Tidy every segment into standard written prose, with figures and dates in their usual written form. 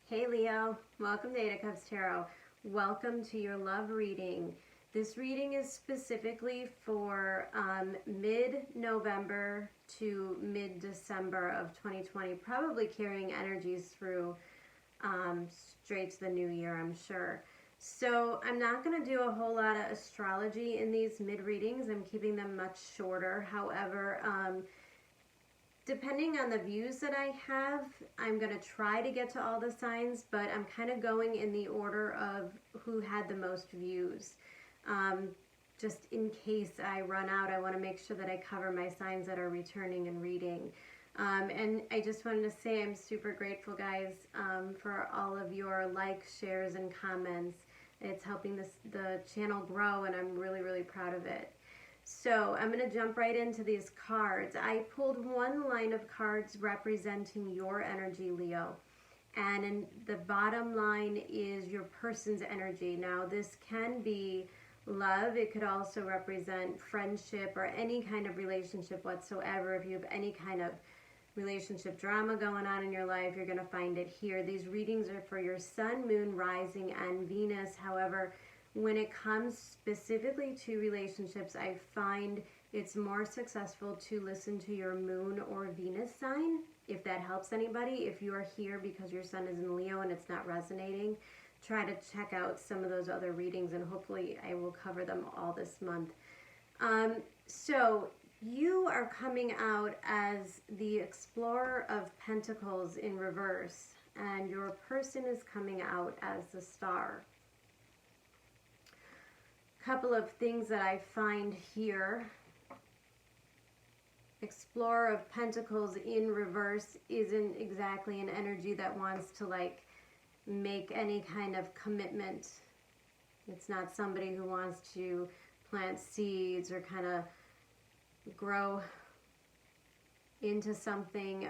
Hey Leo, welcome to 8 of Cups Tarot. Welcome to your love reading. This reading is specifically for mid-November to mid-December of 2020, probably carrying energies through straight to the new year, I'm sure. So I'm not going to do a whole lot of astrology in these mid-readings. I'm keeping them much shorter. However, depending on the views that I have, I'm going to try to get to all the signs, but I'm kind of going in the order of who had the most views. Just in case I run out, I want to make sure that I cover my signs that are returning and reading. And I just wanted to say I'm super grateful, guys, for all of your likes, shares, and comments. It's helping the channel grow, and I'm really, really proud of it. So I'm going to jump right into these cards. I pulled one line of cards representing your energy, Leo. And in the bottom line is your person's energy. Now, this can be love. It could also represent friendship or any kind of relationship whatsoever. If you have any kind of relationship drama going on in your life, you're going to find it here. These readings are for your sun, moon, rising, and Venus. However, when it comes specifically to relationships, I find it's more successful to listen to your moon or Venus sign, if that helps anybody. If you are here because your sun is in Leo and it's not resonating, try to check out some of those other readings, and hopefully I will cover them all this month. So you are coming out as the Explorer of Pentacles in reverse, and your person is coming out as the Star. Couple of things that I find here. Explorer of Pentacles in reverse isn't exactly an energy that wants to make any kind of commitment. It's not somebody who wants to plant seeds or kind of grow into something.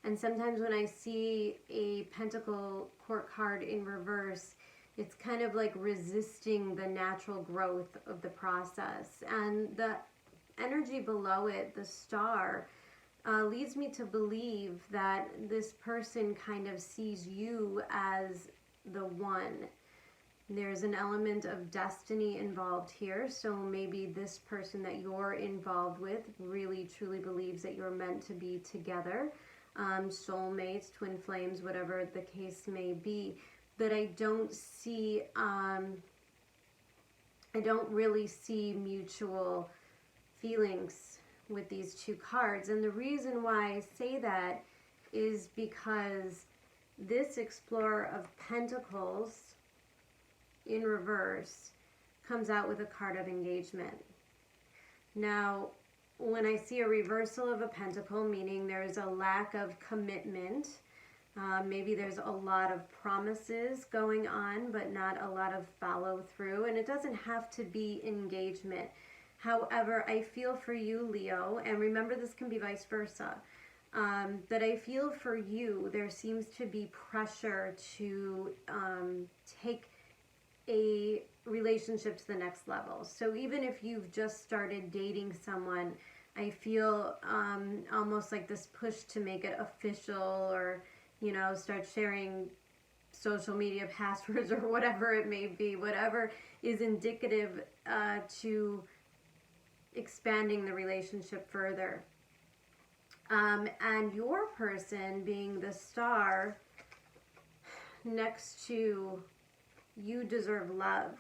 And sometimes when I see a Pentacle Court card in reverse, it's kind of like resisting the natural growth of the process. And the energy below it, the Star, leads me to believe that this person kind of sees you as the one. There's an element of destiny involved here. So maybe this person that you're involved with really truly believes that you're meant to be together. Soulmates, twin flames, whatever the case may be. But I don't see, I don't really see mutual feelings with these two cards. And the reason why I say that is because this Explorer of Pentacles in reverse comes out with a card of engagement. Now, when I see a reversal of a pentacle, meaning there's a lack of commitment, maybe there's a lot of promises going on, but not a lot of follow through. And it doesn't have to be engagement. However, I feel for you, Leo, and remember this can be vice versa, that I feel for you, there seems to be pressure to take a relationship to the next level. So even if you've just started dating someone, I feel almost like this push to make it official, or start sharing social media passwords or whatever it may be, whatever is indicative to expanding the relationship further. And your person being the Star next to you deserve love.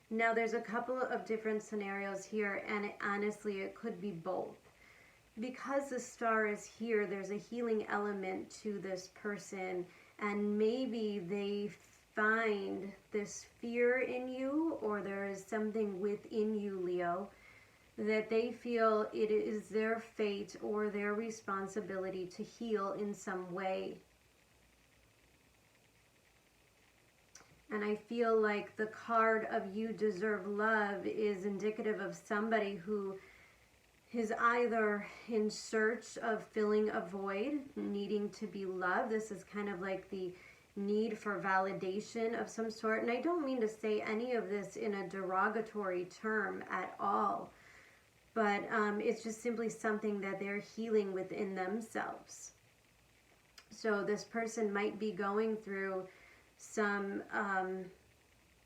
Now there's a couple of different scenarios here, and honestly it could be both. Because the Star is here, there's a healing element to this person, and maybe they find this fear in you, or there is something within you, Leo, that they feel it is their fate or their responsibility to heal in some way. And I feel like the card of you deserve love is indicative of somebody who is either in search of filling a void, needing to be loved. This is kind of like the need for validation of some sort. And I don't mean to say any of this in a derogatory term at all, but it's just simply something that they're healing within themselves. So this person might be going through some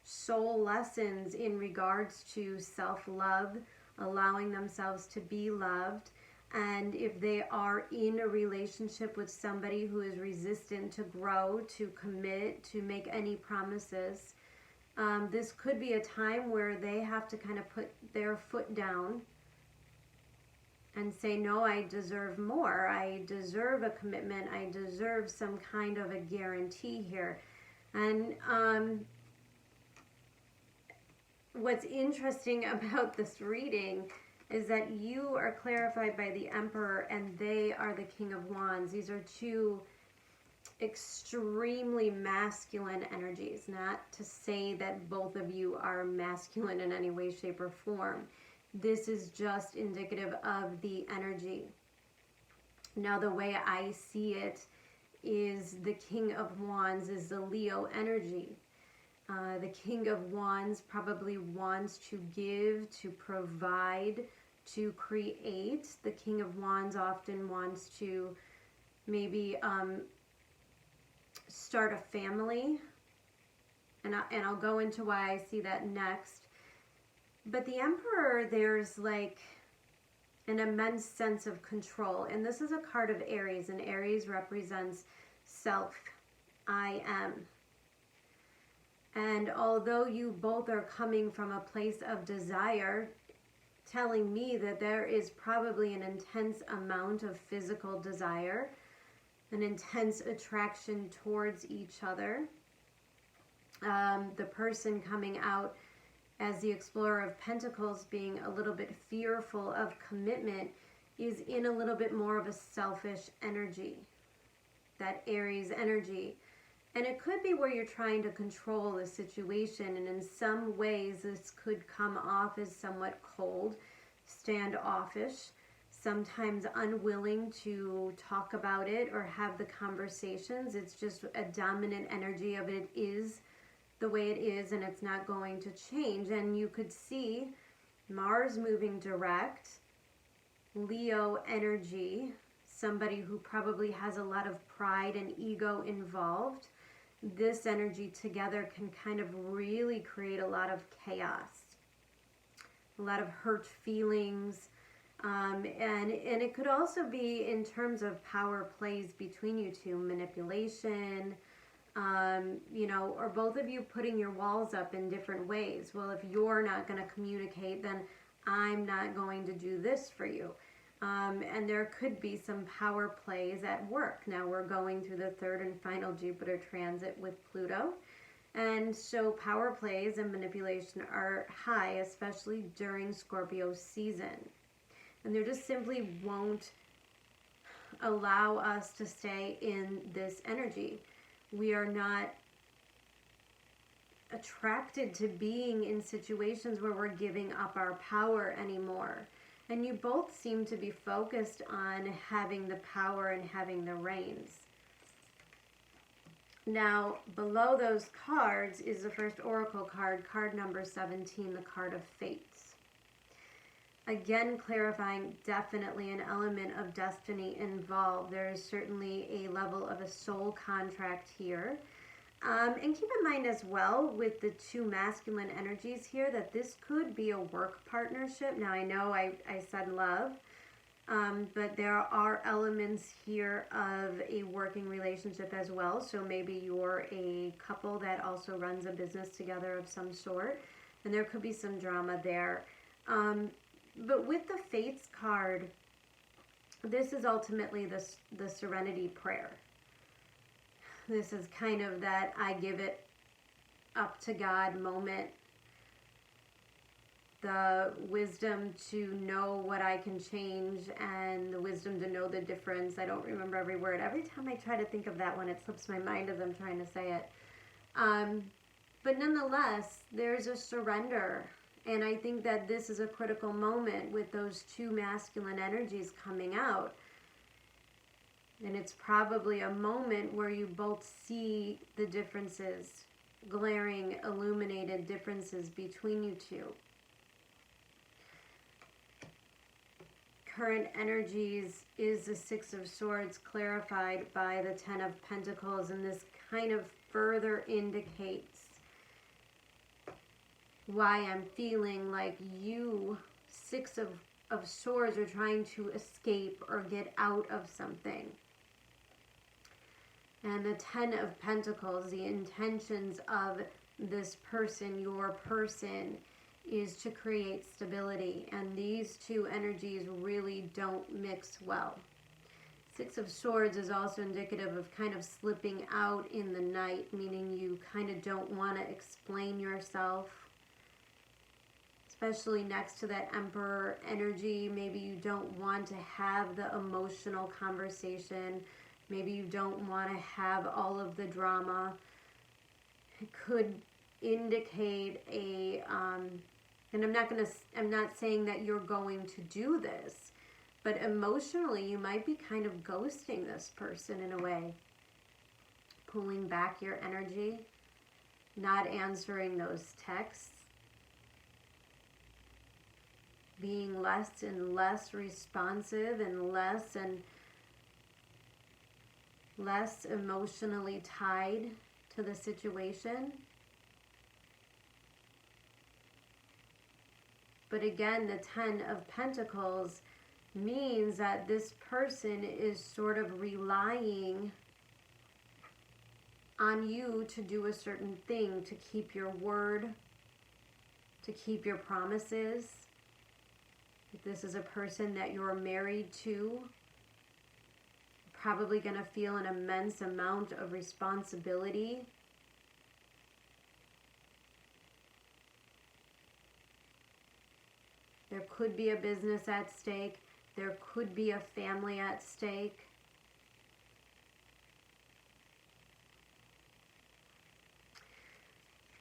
soul lessons in regards to self-love, allowing themselves to be loved. And if they are in a relationship with somebody who is resistant to grow, to commit, to make any promises, this could be a time where they have to kind of put their foot down and say, no, I deserve more. I deserve a commitment. I deserve some kind of a guarantee here. And what's interesting about this reading is that you are clarified by the Emperor and they are the King of Wands. These are two extremely masculine energies. Not to say that both of you are masculine in any way, shape, or form. This is just indicative of the energy. Now, the way I see it is the King of Wands is the Leo energy. The King of Wands probably wants to give, to provide, to create. The King of Wands often wants to maybe start a family. And I'll go into why I see that next. But the Emperor, there's like an immense sense of control. And this is a card of Aries, and Aries represents self. I am. And although you both are coming from a place of desire, telling me that there is probably an intense amount of physical desire, an intense attraction towards each other. The person coming out as the Explorer of Pentacles, being a little bit fearful of commitment, is in a little bit more of a selfish energy, that Aries energy. And it could be where you're trying to control the situation, and in some ways this could come off as somewhat cold, standoffish, sometimes unwilling to talk about it or have the conversations. It's just a dominant energy of it is the way it is, and it's not going to change. And you could see Mars moving direct, Leo energy, somebody who probably has a lot of pride and ego involved. This energy together can kind of really create a lot of chaos, a lot of hurt feelings, and it could also be in terms of power plays between you two, manipulation, you know, or both of you putting your walls up in different ways. Well, if you're not going to communicate, then I'm not going to do this for you. And there could be some power plays at work. Now we're going through the third and final Jupiter transit with Pluto. And so power plays and manipulation are high, especially during Scorpio season. And there just simply won't allow us to stay in this energy. We are not attracted to being in situations where we're giving up our power anymore. And you both seem to be focused on having the power and having the reins. Now, below those cards is the first oracle card, card number 17, the card of fates. Again, clarifying definitely an element of destiny involved. There is certainly a level of a soul contract here. And keep in mind as well with the two masculine energies here that this could be a work partnership. Now I know I said love, but there are elements here of a working relationship as well. So maybe you're a couple that also runs a business together of some sort, and there could be some drama there. But with the Fates card, this is ultimately the Serenity Prayer. This is kind of that I give it up to God moment. The wisdom to know what I can change and the wisdom to know the difference. I don't remember every word. Every time I try to think of that one, it slips my mind as I'm trying to say it. But nonetheless, there's a surrender. And I think that this is a critical moment with those two masculine energies coming out. And it's probably a moment where you both see the differences, glaring, illuminated differences between you two. current energies is the Six of Swords clarified by the Ten of Pentacles, and this kind of further indicates why I'm feeling like you, Six of Swords, are trying to escape or get out of something. And the Ten of Pentacles, the intentions of this person, your person, is to create stability. And these two energies really don't mix well. Six of Swords is also indicative of kind of slipping out in the night, meaning you kind of don't want to explain yourself. Especially next to that Emperor energy, maybe you don't want to have the emotional conversation. Maybe you don't want to have all of the drama. It could indicate a, and I'm not saying that you're going to do this, but emotionally you might be kind of ghosting this person in a way. Pulling back your energy, not answering those texts, being less and less responsive and less emotionally tied to the situation. But again, the Ten of Pentacles means that this person is sort of relying on you to do a certain thing, to keep your word, to keep your promises. If this is a person that you're married to, probably going to feel an immense amount of responsibility. There could be a business at stake. There could be a family at stake.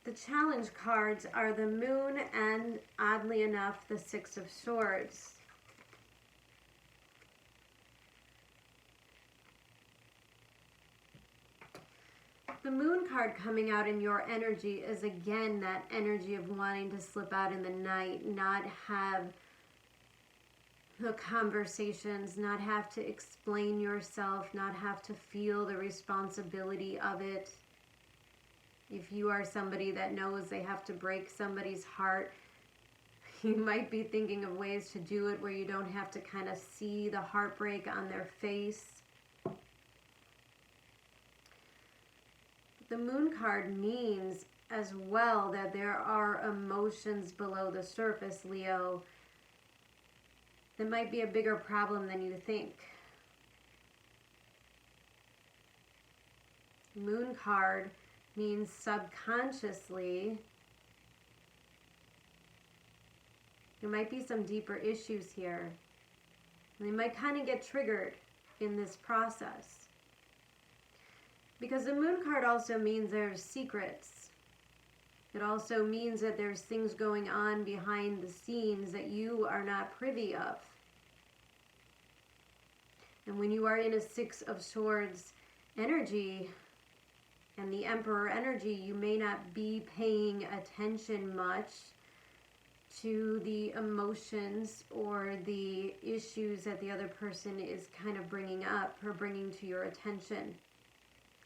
The challenge cards are the Moon and, oddly enough, the Six of Swords. The Moon card coming out in your energy is again that energy of wanting to slip out in the night, not have the conversations, not have to explain yourself, not have to feel the responsibility of it. If you are somebody that knows they have to break somebody's heart, you might be thinking of ways to do it where you don't have to kind of see the heartbreak on their face. The Moon card means as well that there are emotions below the surface, Leo, that might be a bigger problem than you think. Moon card means subconsciously there might be some deeper issues here. And they might kind of get triggered in this process. Because the Moon card also means there's secrets. It also means that there's things going on behind the scenes that you are not privy of. And when you are in a Six of Swords energy and the Emperor energy, you may not be paying attention much to the emotions or the issues that the other person is kind of bringing up or bringing to your attention.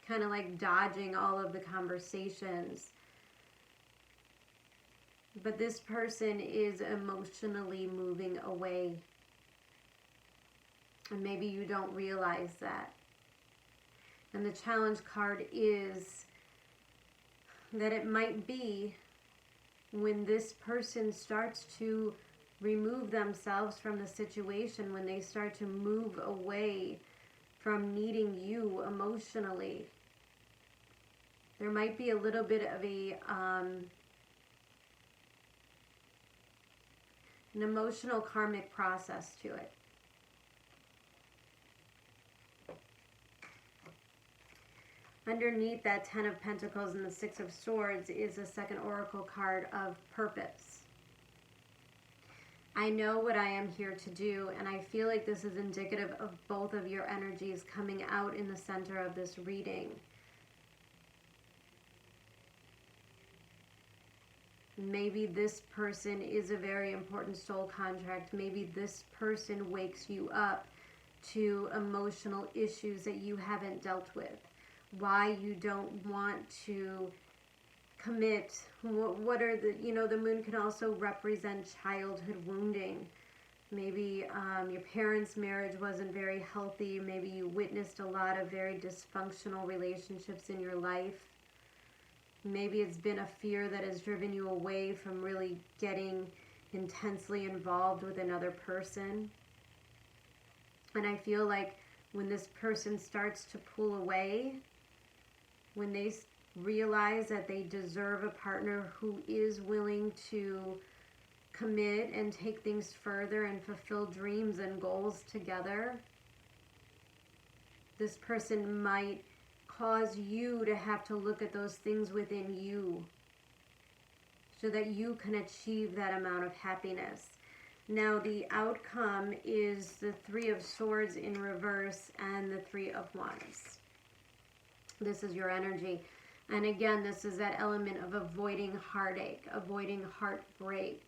Kind of like dodging all of the conversations. But this person is emotionally moving away. And maybe you don't realize that. And the challenge card is that it might be when this person starts to remove themselves from the situation, when they start to move away from needing you emotionally. There might be a little bit of an emotional karmic process to it. Underneath that Ten of Pentacles and the Six of Swords is a second oracle card of purpose. I know what I am here to do, and I feel like this is indicative of both of your energies coming out in the center of this reading. Maybe this person is a very important soul contract. Maybe this person wakes you up to emotional issues that you haven't dealt with. Why you don't want to commit. What are the, the moon can also represent childhood wounding. Maybe your parents' marriage wasn't very healthy. Maybe you witnessed a lot of very dysfunctional relationships in your life. Maybe it's been a fear that has driven you away from really getting intensely involved with another person. And I feel like when this person starts to pull away, when they realize that they deserve a partner who is willing to commit and take things further and fulfill dreams and goals together, this person might cause you to have to look at those things within you so that you can achieve that amount of happiness. Now the outcome is the Three of Swords in reverse and the Three of Wands. This is your energy. And again, this is that element of avoiding heartache, avoiding heartbreak.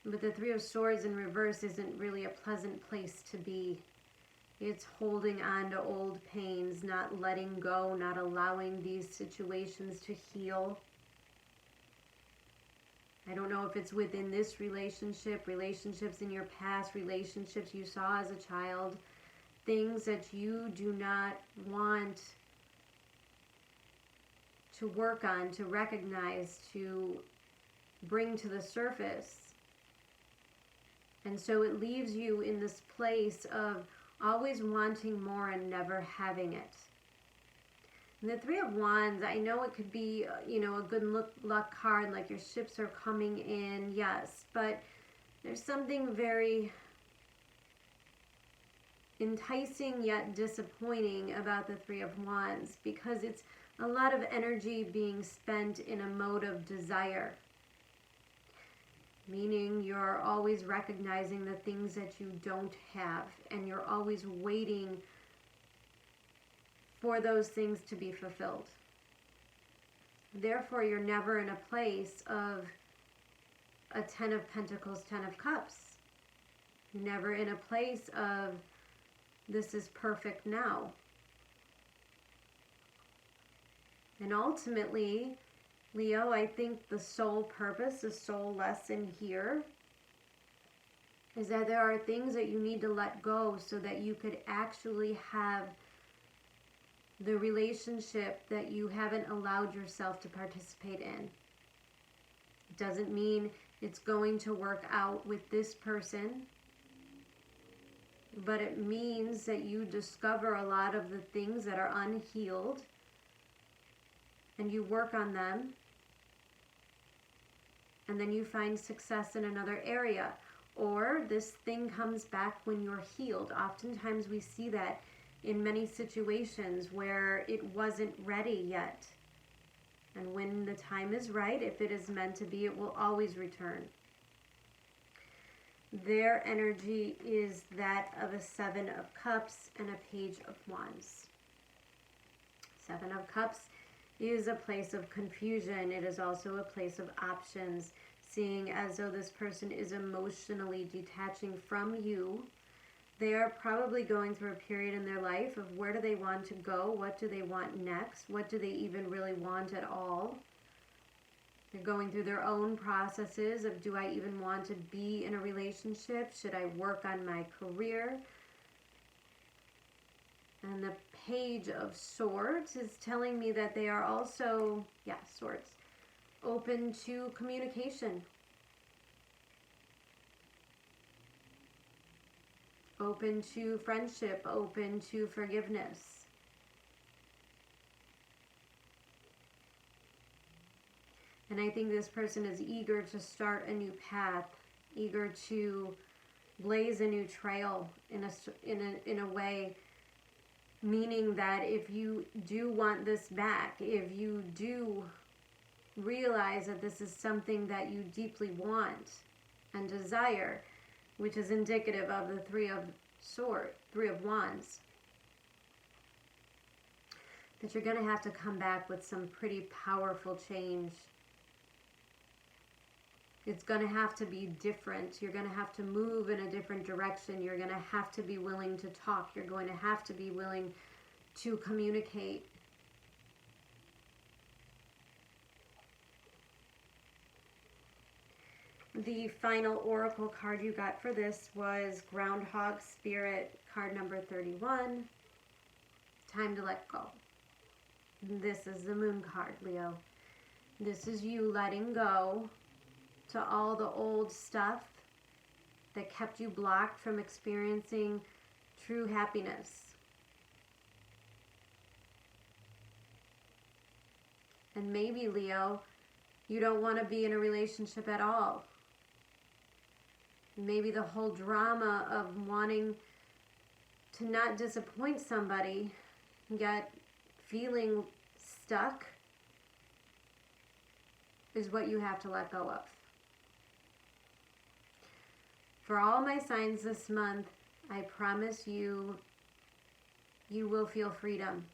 But the Three of Swords in reverse isn't really a pleasant place to be. It's holding on to old pains, not letting go, not allowing these situations to heal. I don't know if it's within this relationship, relationships in your past, relationships you saw as a child, things that you do not want to work on, to recognize, to bring to the surface. And so it leaves you in this place of always wanting more and never having it. And the Three of Wands, I know it could be, a good luck card, like your ships are coming in, yes, but there's something very enticing yet disappointing about the Three of Wands, because it's a lot of energy being spent in a mode of desire. Meaning you're always recognizing the things that you don't have, and you're always waiting for those things to be fulfilled. Therefore, you're never in a place of a Ten of Pentacles, Ten of Cups. You're never in a place of this is perfect now. And ultimately, Leo, I think the soul purpose, the soul lesson here is that there are things that you need to let go so that you could actually have the relationship that you haven't allowed yourself to participate in. It doesn't mean it's going to work out with this person, but it means that you discover a lot of the things that are unhealed and you work on them, and then you find success in another area. Or this thing comes back when you're healed. Oftentimes we see that in many situations where it wasn't ready yet. And when the time is right, if it is meant to be, it will always return. Their energy is that of a Seven of Cups and a Page of Wands. Seven of Cups is a place of confusion. It is also a place of options, seeing as though this person is emotionally detaching from you. They are probably going through a period in their life of where do they want to go, what do they want next, what do they even really want at all. They're going through their own processes of, do I even want to be in a relationship? Should I work on my career? And the Page of Swords is telling me that they are also, swords, open to communication. Open to friendship, open to forgiveness. And I think this person is eager to start a new path, eager to blaze a new trail in a way, meaning that if you do want this back, if you do realize that this is something that you deeply want and desire, which is indicative of the Three of Wands, that you're going to have to come back with some pretty powerful change. It's going to have to be different. You're going to have to move in a different direction. You're going to have to be willing to talk. You're going to have to be willing to communicate. The final oracle card you got for this was Groundhog Spirit, card number 31. Time to let go. This is the Moon card, Leo. This is you letting go to all the old stuff that kept you blocked from experiencing true happiness. And maybe, Leo, you don't want to be in a relationship at all. Maybe the whole drama of wanting to not disappoint somebody, yet feeling stuck, is what you have to let go of. For all my signs this month, I promise you, you will feel freedom.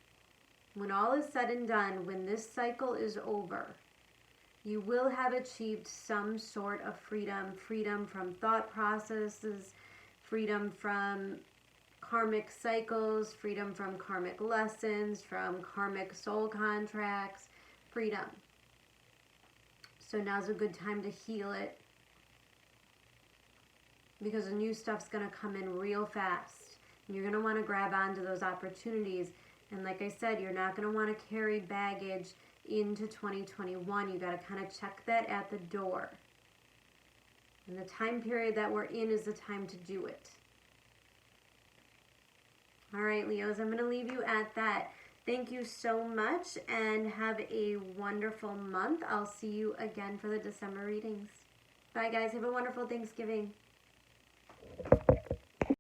When all is said and done, when this cycle is over, you will have achieved some sort of freedom. Freedom from thought processes, freedom from karmic cycles, freedom from karmic lessons, from karmic soul contracts, freedom. So now's a good time to heal it, because the new stuff's going to come in real fast. And you're going to want to grab onto those opportunities. And like I said, you're not going to want to carry baggage into 2021. You got to kind of check that at the door. And the time period that we're in is the time to do it. All right, Leos, I'm going to leave you at that. Thank you so much and have a wonderful month. I'll see you again for the December readings. Bye, guys. Have a wonderful Thanksgiving.